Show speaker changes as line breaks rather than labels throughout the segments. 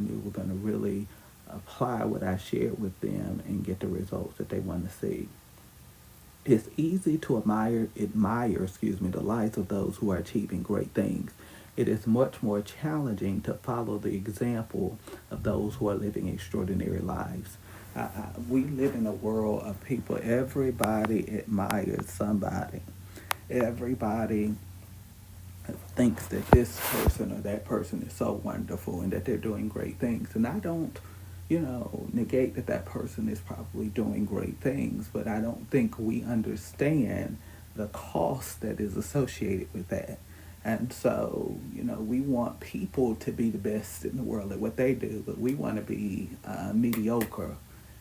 who are going to really apply what I shared with them and get the results that they want to see. It's easy to admire, the lives of those who are achieving great things. It is much more challenging to follow the example of those who are living extraordinary lives. We live in a world of people. Everybody admires somebody. Everybody thinks that this person or that person is so wonderful and that they're doing great things. And I don't, negate that that person is probably doing great things, but I don't think we understand the cost that is associated with that. And so, we want people to be the best in the world at what they do, but we want to be mediocre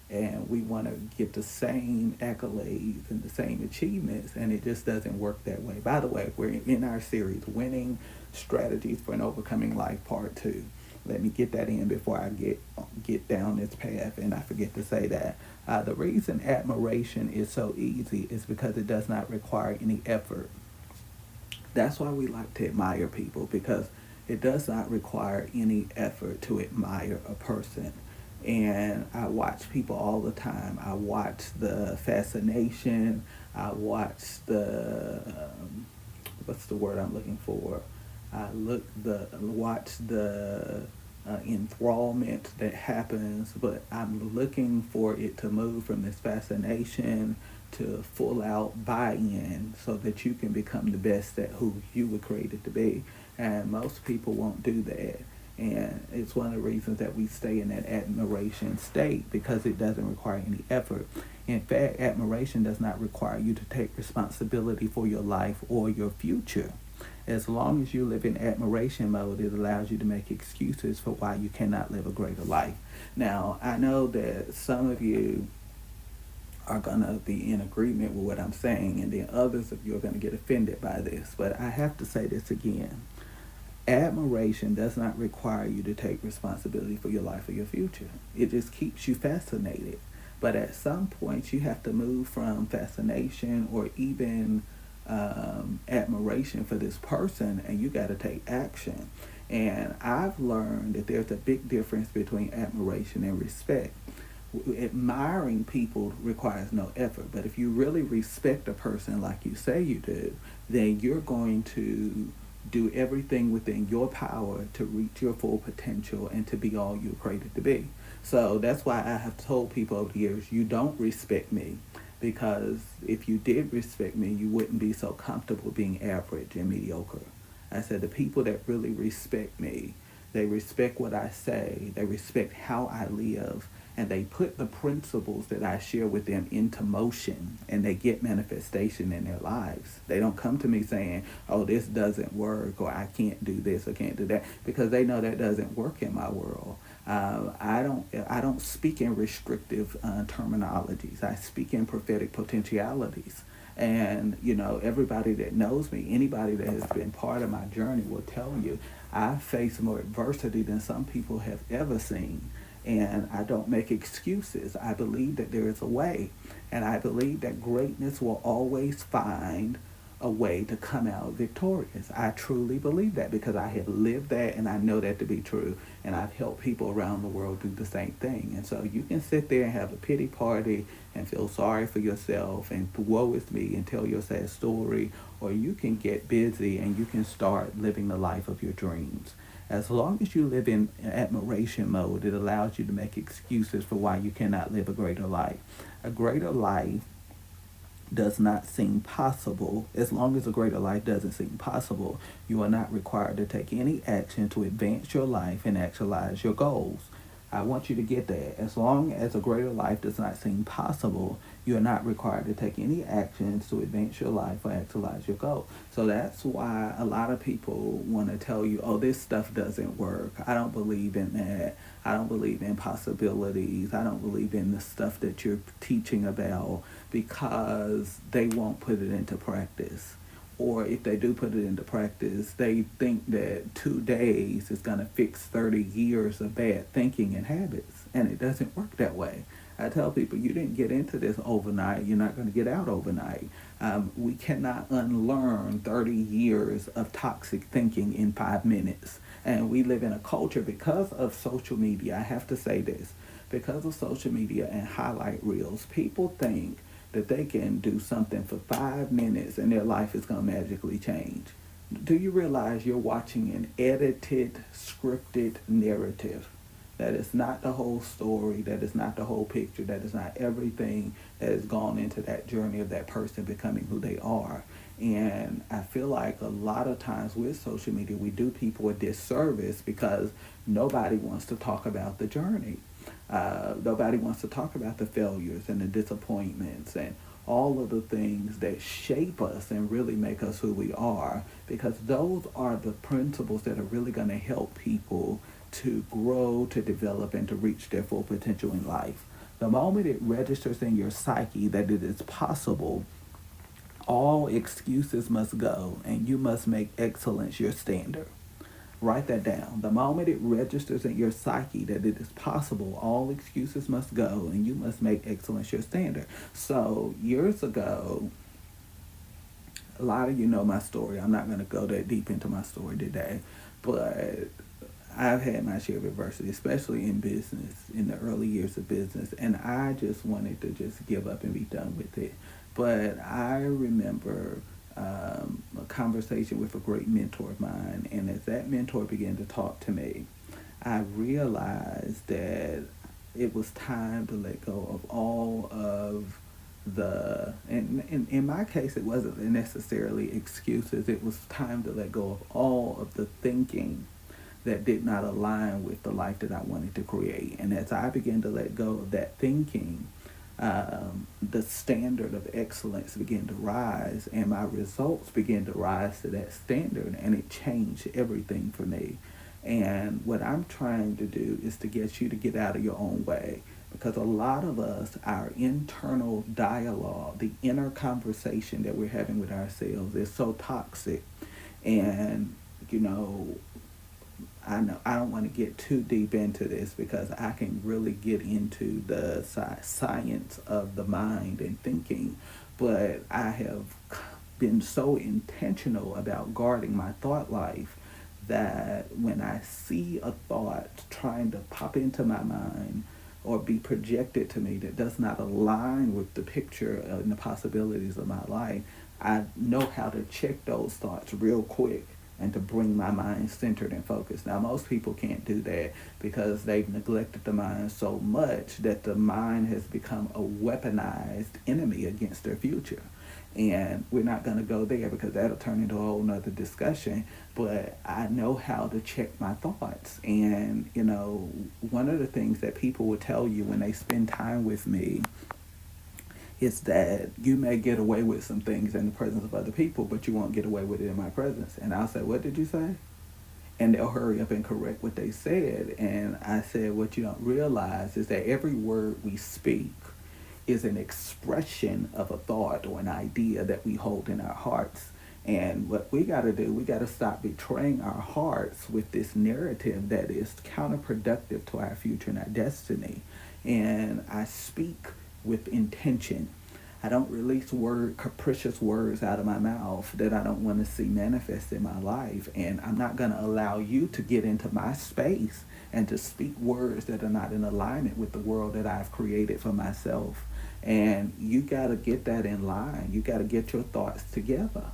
and we want to get the same accolades and the same achievements, and it just doesn't work that way. By the way, we're in our series, Winning Strategies for an Overcoming Life, Part 2. Let me get that in before I get down this path, and I forget to say that. The reason admiration is so easy is because it does not require any effort. That's why we like to admire people, because it does not require any effort to admire a person. And I watch people all the time. I watch the fascination. I watch the what's the word I'm looking for? Watch the enthrallment that happens, but I'm looking for it to move from this fascination to full out buy-in so that you can become the best at who you were created to be. And most people won't do that. And it's one of the reasons that we stay in that admiration state, because it doesn't require any effort. In fact, admiration does not require you to take responsibility for your life or your future. As long as you live in admiration mode, it allows you to make excuses for why you cannot live a greater life. Now, I know that some of you are going to be in agreement with what I'm saying, and then others of you are going to get offended by this. But I have to say this again. Admiration does not require you to take responsibility for your life or your future. It just keeps you fascinated. But at some point, you have to move from fascination or even admiration for this person, and you got to take action. And I've learned that there's a big difference between admiration and respect. Admiring people requires no effort, but if you really respect a person like you say you do, then you're going to do everything within your power to reach your full potential and to be all you're created to be. So that's why I have told people over the years, you don't respect me, because if you did respect me, you wouldn't be so comfortable being average and mediocre. I said the people that really respect me, they respect what I say, they respect how I live, and they put the principles that I share with them into motion, and they get manifestation in their lives. They don't come to me saying, oh, this doesn't work, or I can't do this or can't do that, because they know that doesn't work in my world. I don't speak in restrictive terminologies. I speak in prophetic potentialities. And, everybody that knows me, anybody that has been part of my journey will tell you I've faced more adversity than some people have ever seen. And I don't make excuses. I believe that there is a way. And I believe that greatness will always find a way to come out victorious. I truly believe that, because I have lived that and I know that to be true. And I've helped people around the world do the same thing. And so you can sit there and have a pity party and feel sorry for yourself and woe is me and tell your sad story, or you can get busy and you can start living the life of your dreams. As long as you live in admiration mode, it allows you to make excuses for why you cannot live a greater life. A greater life does not seem possible. As long as a greater life doesn't seem possible, you are not required to take any action to advance your life and actualize your goals. I want you to get that. As long as a greater life does not seem possible, you are not required to take any actions to advance your life or actualize your goal. So that's why a lot of people want to tell you, oh, this stuff doesn't work. I don't believe in that. I don't believe in possibilities. I don't believe in the stuff that you're teaching about, because they won't put it into practice. Or if they do put it into practice, they think that 2 days is going to fix 30 years of bad thinking and habits. And it doesn't work that way. I tell people, you didn't get into this overnight. You're not going to get out overnight. We cannot unlearn 30 years of toxic thinking in 5 minutes. And we live in a culture because of social media. I have to say this, because of social media and highlight reels, people think that they can do something for 5 minutes and their life is going to magically change. Do you realize you're watching an edited, scripted narrative? That is not the whole story. That is not the whole picture. That is not everything that has gone into that journey of that person becoming who they are. And I feel like a lot of times with social media, we do people a disservice because nobody wants to talk about the journey. Nobody wants to talk about the failures and the disappointments and all of the things that shape us and really make us who we are, because those are the principles that are really going to help people to grow, to develop, and to reach their full potential in life. The moment it registers in your psyche that it is possible, all excuses must go and you must make excellence your standard. Write that down. The moment it registers in your psyche that it is possible, all excuses must go and you must make excellence your standard. So, years ago, a lot of you know my story. I'm not going to go that deep into my story today, but I've had my share of adversity, especially in business, in the early years of business, and I just wanted to just give up and be done with it. But I remember a conversation with a great mentor of mine, and as that mentor began to talk to me, I realized that it was time to let go of all of and in my case, it wasn't necessarily excuses. It was time to let go of all of the thinking that did not align with the life that I wanted to create. And as I began to let go of that thinking, the standard of excellence began to rise and my results began to rise to that standard, and it changed everything for me. And what I'm trying to do is to get you to get out of your own way, because a lot of us, our internal dialogue, the inner conversation that we're having with ourselves is so toxic. And, you know, I know I don't want to get too deep into this because I can really get into the science of the mind and thinking, but I have been so intentional about guarding my thought life that when I see a thought trying to pop into my mind or be projected to me that does not align with the picture and the possibilities of my life, I know how to check those thoughts real quick and to bring my mind centered and focused. Now, most people can't do that because they've neglected the mind so much that the mind has become a weaponized enemy against their future. And we're not going to go there because that'll turn into a whole nother discussion. But I know how to check my thoughts. And, you know, one of the things that people will tell you when they spend time with me is that you may get away with some things in the presence of other people, but you won't get away with it in my presence. And I'll say, what did you say? And they'll hurry up and correct what they said. And I said, what you don't realize is that every word we speak is an expression of a thought or an idea that we hold in our hearts. And what we got to do, we got to stop betraying our hearts with this narrative that is counterproductive to our future and our destiny. And I speak with intention. I don't release capricious words out of my mouth that I don't want to see manifest in my life. And I'm not going to allow you to get into my space and to speak words that are not in alignment with the world that I've created for myself. And you got to get that in line. You got to get your thoughts together.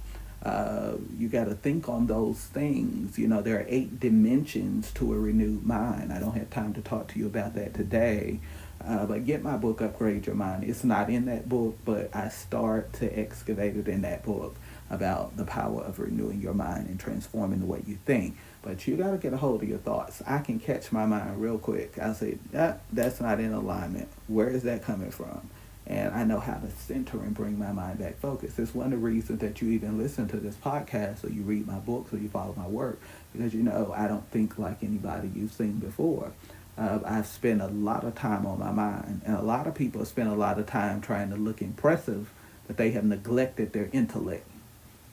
You got to think on those things. You know, there are 8 dimensions to a renewed mind. I don't have time to talk to you about that today. But get my book, Upgrade Your Mind. It's not in that book, but I start to excavate it in that book about the power of renewing your mind and transforming the way you think. But you got to get a hold of your thoughts. I can catch my mind real quick. I say, that's not in alignment. Where is that coming from? And I know how to center and bring my mind back focused. It's one of the reasons that you even listen to this podcast or you read my books or you follow my work, because you know I don't think like anybody you've seen before. I've spent a lot of time on my mind, and a lot of people spend a lot of time trying to look impressive, but they have neglected their intellect.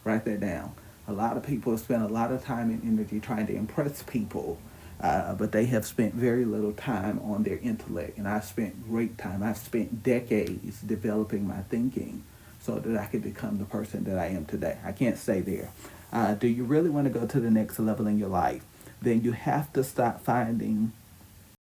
Write that down. A lot of people spend a lot of time and energy trying to impress people, but they have spent very little time on their intellect. And I've spent great time. I've spent decades developing my thinking so that I could become the person that I am today. I can't stay there. Do you really want to go to the next level in your life? Then you have to stop finding